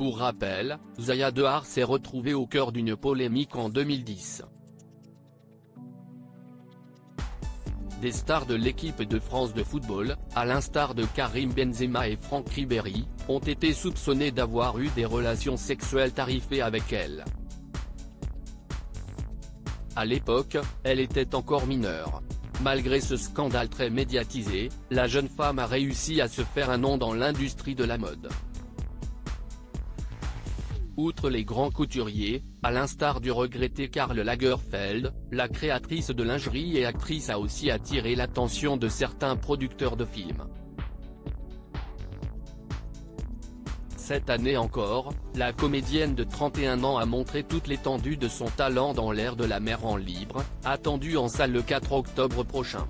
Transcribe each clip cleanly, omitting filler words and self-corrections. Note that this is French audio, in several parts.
Pour rappel, Zaya Dehar s'est retrouvée au cœur d'une polémique en 2010. Des stars de l'équipe de France de football, à l'instar de Karim Benzema et Franck Ribéry, ont été soupçonnés d'avoir eu des relations sexuelles tarifées avec elle. À l'époque, elle était encore mineure. Malgré ce scandale très médiatisé, la jeune femme a réussi à se faire un nom dans l'industrie de la mode. Outre les grands couturiers, à l'instar du regretté Karl Lagerfeld, la créatrice de lingerie et actrice a aussi attiré l'attention de certains producteurs de films. Cette année encore, la comédienne de 31 ans a montré toute l'étendue de son talent dans l'ère de la mer en libre, attendu en salle le 4 octobre prochain.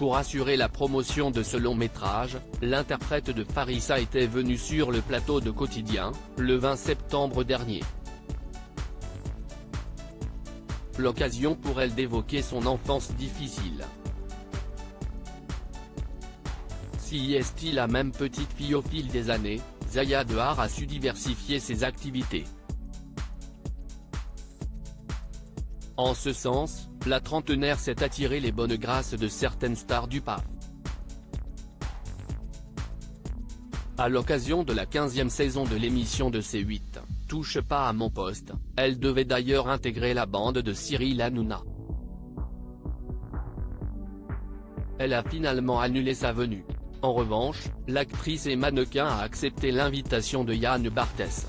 Pour assurer la promotion de ce long métrage, l'interprète de Farissa était venue sur le plateau de Quotidien, le 20 septembre dernier. L'occasion pour elle d'évoquer son enfance difficile. Si est la même petite fille au fil des années, Zaya Dehar a su diversifier ses activités. En ce sens, la trentenaire s'est attiré les bonnes grâces de certaines stars du PAF. À l'occasion de la 15e saison de l'émission de C8, Touche pas à mon poste, elle devait d'ailleurs intégrer la bande de Cyril Hanouna. Elle a finalement annulé sa venue. En revanche, l'actrice et mannequin a accepté l'invitation de Yann Barthès.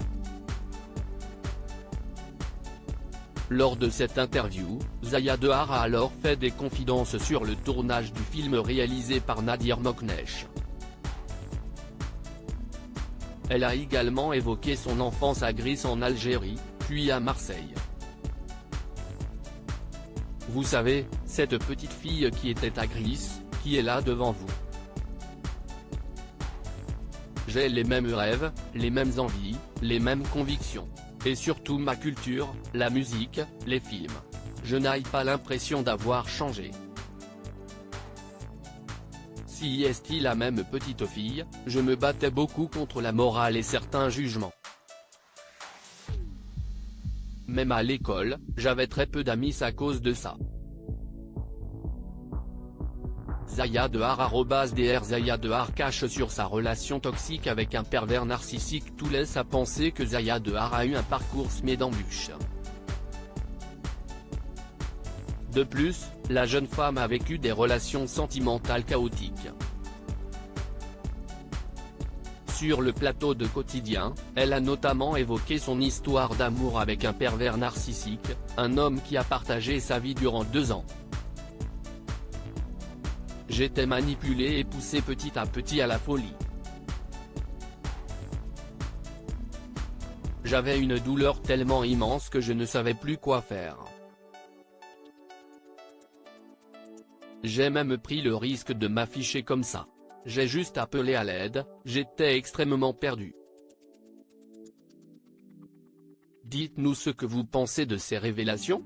Lors de cette interview, Zaya Dehar a alors fait des confidences sur le tournage du film réalisé par Nadir Moknesh. Elle a également évoqué son enfance à Gris en Algérie, puis à Marseille. Vous savez, cette petite fille qui était à Gris, qui est là devant vous. J'ai les mêmes rêves, les mêmes envies, les mêmes convictions. Et surtout ma culture, la musique, les films. Je n'ai pas l'impression d'avoir changé. Si est la même petite fille, je me battais beaucoup contre la morale et certains jugements. Même à l'école, j'avais très peu d'amis à cause de ça. Zaya Dehar @Dr Zaya Dehar cache sur sa relation toxique avec un pervers narcissique. Tout laisse à penser que Zaya Dehar a eu un parcours semé d'embûches. De plus, la jeune femme a vécu des relations sentimentales chaotiques. Sur le plateau de Quotidien, elle a notamment évoqué son histoire d'amour avec un pervers narcissique, un homme qui a partagé sa vie durant 2 ans. J'étais manipulée et poussée petit à petit à la folie. J'avais une douleur tellement immense que je ne savais plus quoi faire. J'ai même pris le risque de m'afficher comme ça. J'ai juste appelé à l'aide, j'étais extrêmement perdue. Dites-nous ce que vous pensez de ces révélations.